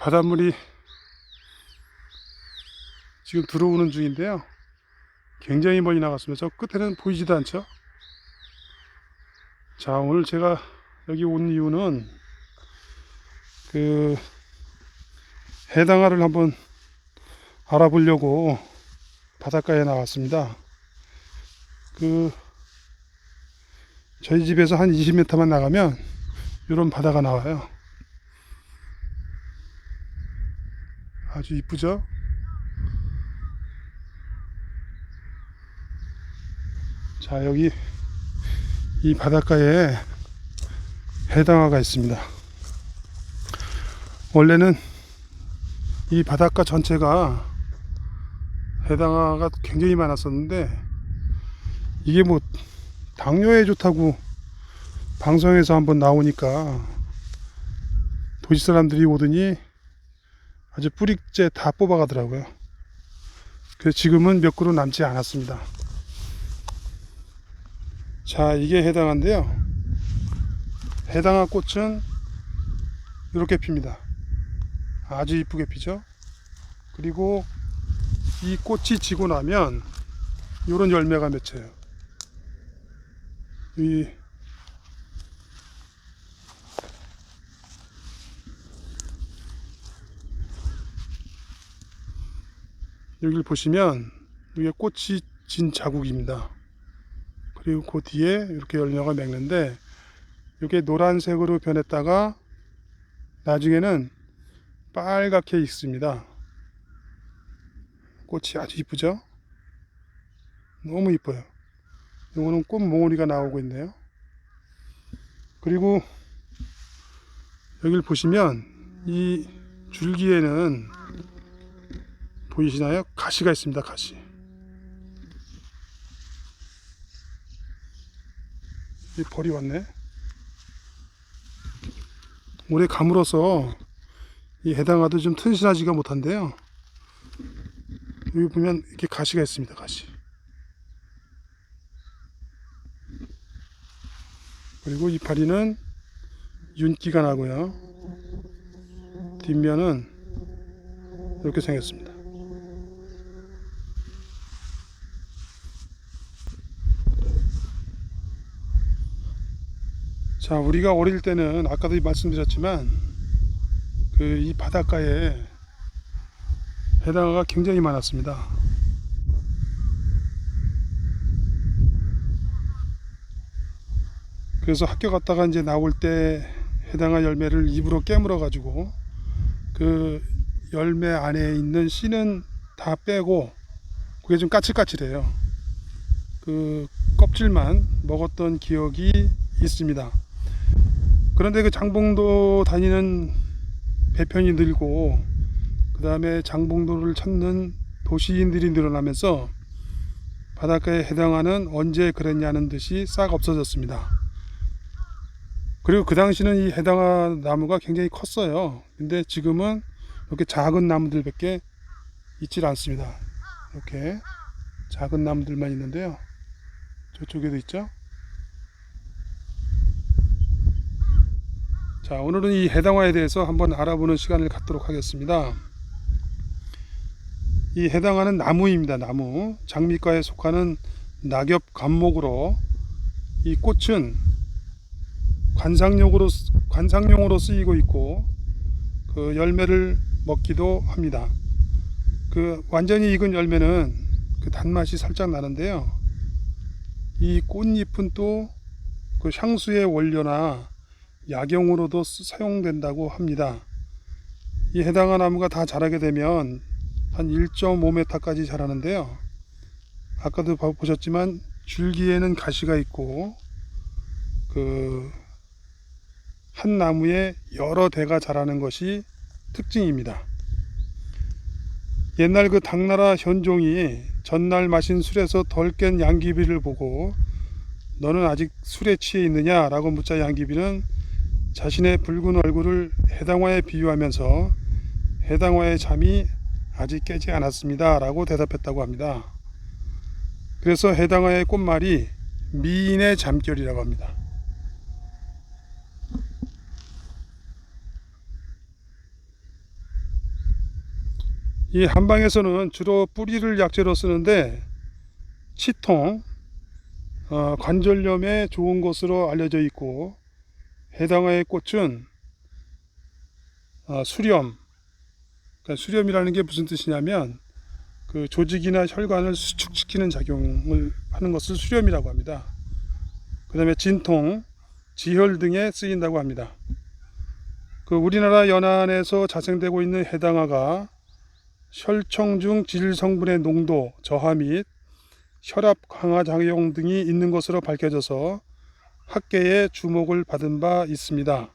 바닷물이 지금 들어오는 중인데요. 굉장히 멀리 나갔습니다. 저 끝에는 보이지도 않죠. 자, 오늘 제가 여기 온 이유는 그 해당아를 한번 알아보려고 바닷가에 나왔습니다. 저희 집에서 한 20m만 나가면 이런 바다가 나와요. 아주 이쁘죠? 자, 여기 이 바닷가에 해당아가 있습니다. 원래는 이 바닷가 전체가 해당아가 굉장히 많았었는데, 이게 뭐 당뇨에 좋다고 방송에서 한번 나오니까 도시 사람들이 오더니 아주 뿌리째 다 뽑아가더라고요. 그래서 지금은 몇 그루 남지 않았습니다. 자, 이게 해당아인데요. 해당아 꽃은 이렇게 핍니다. 아주 이쁘게 피죠. 그리고 이 꽃이 지고 나면 이런 열매가 맺혀요. 여기를 보시면 이게 꽃이 진 자국입니다. 그리고 그 뒤에 이렇게 열매가 맺는데, 이게 노란색으로 변했다가 나중에는 빨갛게 익습니다. 꽃이 아주 이쁘죠? 너무 이뻐요. 이거는 꽃 몽우리가 나오고 있네요. 그리고 여기를 보시면 이 줄기에는 보이시나요? 가시가 있습니다. 가시. 이 벌이 왔네. 오래 가물어서 이 해당아도 좀 튼실하지가 못한데요. 여기 보면 이렇게 가시가 있습니다. 가시. 그리고 이파리는 윤기가 나고요. 뒷면은 이렇게 생겼습니다. 자, 우리가 어릴 때는 아까도 말씀드렸지만 이 바닷가에 해당아가 굉장히 많았습니다. 그래서 학교 갔다가 이제 나올 때 해당아 열매를 입으로 깨물어 가지고 그 열매 안에 있는 씨는 다 빼고, 그게 좀 까칠까칠해요. 그 껍질만 먹었던 기억이 있습니다. 그런데 그 장봉도 다니는 배편이 늘고, 그 다음에 장봉도를 찾는 도시인들이 늘어나면서 바닷가의 해당아는 언제 그랬냐는 듯이 싹 없어졌습니다. 그리고 그 당시는 이 해당아 나무가 굉장히 컸어요. 근데 지금은 이렇게 작은 나무들밖에 있질 않습니다. 이렇게 작은 나무들만 있는데요. 저쪽에도 있죠. 자, 오늘은 이 해당아에 대해서 한번 알아보는 시간을 갖도록 하겠습니다. 이 해당아는 나무입니다. 나무. 장미과에 속하는 낙엽 감목으로, 이 꽃은 관상용으로 쓰이고 있고, 그 열매를 먹기도 합니다. 그 완전히 익은 열매는 그 단맛이 살짝 나는데요. 이 꽃잎은 또 그 향수의 원료나 약용으로도 사용된다고 합니다. 이 해당아 나무가 다 자라게 되면 한 1.5m까지 자라는데요. 아까도 보셨지만 줄기에는 가시가 있고, 한 나무에 여러 대가 자라는 것이 특징입니다. 옛날 그 당나라 현종이 전날 마신 술에서 덜 깬 양귀비를 보고 너는 아직 술에 취해 있느냐 라고 묻자, 양귀비는 자신의 붉은 얼굴을 해당아에 비유하면서 해당아의 잠이 아직 깨지 않았습니다 라고 대답했다고 합니다. 그래서 해당아의 꽃말이 미인의 잠결이라고 합니다. 이 한방에서는 주로 뿌리를 약재로 쓰는데 치통, 관절염에 좋은 것으로 알려져 있고, 해당화의 꽃은 수렴, 그러니까 수렴이라는 게 무슨 뜻이냐면 그 조직이나 혈관을 수축시키는 작용을 하는 것을 수렴이라고 합니다. 그 다음에 진통, 지혈 등에 쓰인다고 합니다. 그 우리나라 연안에서 자생되고 있는 해당화가 혈청 중 질 성분의 농도 저하 및 혈압 강화 작용 등이 있는 것으로 밝혀져서 학계의 주목을 받은 바 있습니다.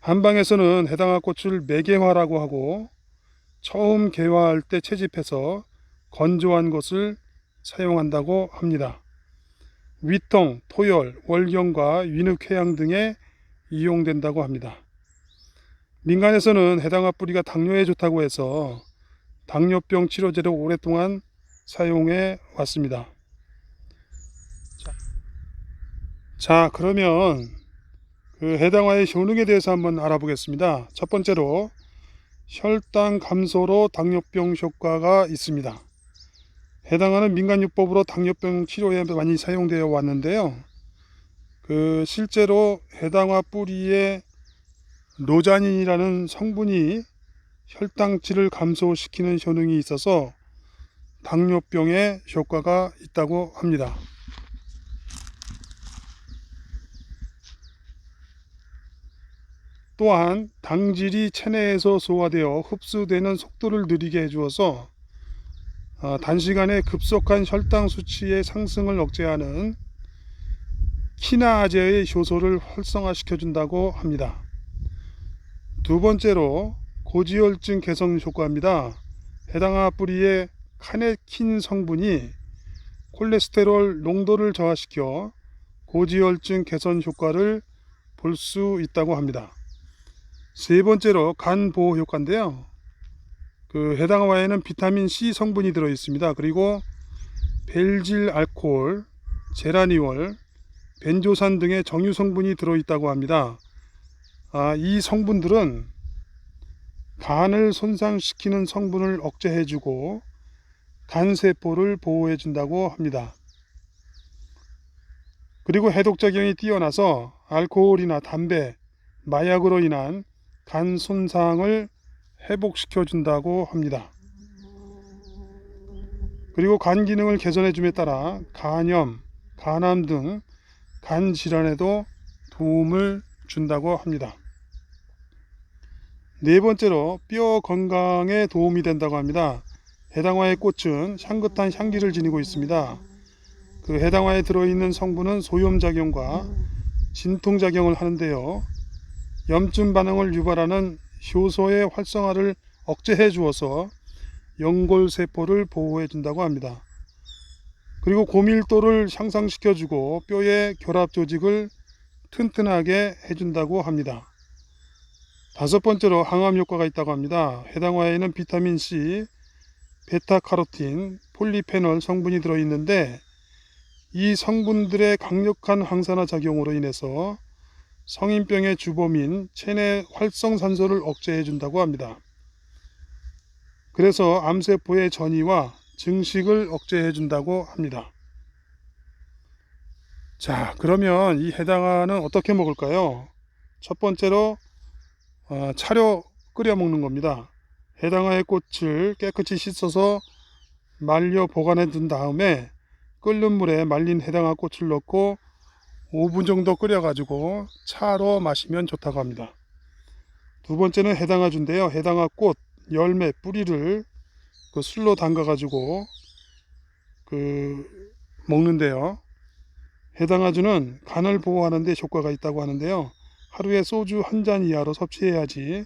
한방에서는 해당화 꽃을 매개화라고 하고, 처음 개화할 때 채집해서 건조한 것을 사용한다고 합니다. 위통, 토열, 월경과 위늑회양 등에 이용된다고 합니다. 민간에서는 해당화 뿌리가 당뇨에 좋다고 해서 당뇨병 치료제로 오랫동안 사용해 왔습니다. 자, 그러면 그 해당화의 효능에 대해서 한번 알아보겠습니다. 첫 번째로 혈당 감소로 당뇨병 효과가 있습니다. 해당화는 민간요법으로 당뇨병 치료에 많이 사용되어 왔는데요. 실제로 해당화 뿌리에 노자닌이라는 성분이 혈당치를 감소시키는 효능이 있어서 당뇨병에 효과가 있다고 합니다. 또한 당질이 체내에서 소화되어 흡수되는 속도를 느리게 해주어서 단시간에 급속한 혈당 수치의 상승을 억제하는 키나아제의 효소를 활성화시켜 준다고 합니다. 두 번째로 고지혈증 개선 효과입니다. 해당화 뿌리의 카네킨 성분이 콜레스테롤 농도를 저하시켜 고지혈증 개선 효과를 볼 수 있다고 합니다. 세 번째로 간 보호 효과인데요. 해당화에는 비타민 C 성분이 들어 있습니다. 그리고 벨질 알코올, 제라니올, 벤조산 등의 정유 성분이 들어 있다고 합니다. 이 성분들은 간을 손상시키는 성분을 억제해주고 간세포를 보호해준다고 합니다. 그리고 해독작용이 뛰어나서 알코올이나 담배, 마약으로 인한 간 손상을 회복시켜 준다고 합니다. 그리고 간 기능을 개선해 줌에 따라 간염, 간암 등 간 질환에도 도움을 준다고 합니다. 네 번째로 뼈 건강에 도움이 된다고 합니다. 해당화의 꽃은 향긋한 향기를 지니고 있습니다. 해당화에 들어있는 성분은 소염작용과 진통작용을 하는데요. 염증 반응을 유발하는 효소의 활성화를 억제해 주어서 연골세포를 보호해 준다고 합니다. 그리고 고밀도를 향상시켜 주고 뼈의 결합 조직을 튼튼하게 해준다고 합니다. 다섯 번째로 항암 효과가 있다고 합니다. 해당화에는 비타민 C, 베타카로틴, 폴리페놀 성분이 들어있는데 이 성분들의 강력한 항산화 작용으로 인해서 성인병의 주범인 체내 활성산소를 억제해 준다고 합니다. 그래서 암세포의 전이와 증식을 억제해 준다고 합니다. 자, 그러면 이 해당화는 어떻게 먹을까요? 첫 번째로 차려 끓여 먹는 겁니다. 해당화의 꽃을 깨끗이 씻어서 말려 보관해 둔 다음에 끓는 물에 말린 해당화 꽃을 넣고 5분 정도 끓여 가지고 차로 마시면 좋다고 합니다. 두 번째는 해당화주인데요. 해당화 꽃, 열매, 뿌리를 술로 담가 가지고 먹는데요. 해당화주는 간을 보호하는 데 효과가 있다고 하는데요. 하루에 소주 한 잔 이하로 섭취해야지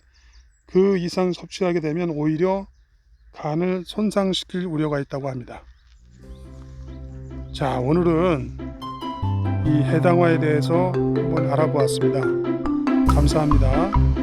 그 이상 섭취하게 되면 오히려 간을 손상시킬 우려가 있다고 합니다. 자, 오늘은 이 해당화에 대해서 한번 알아보았습니다. 감사합니다.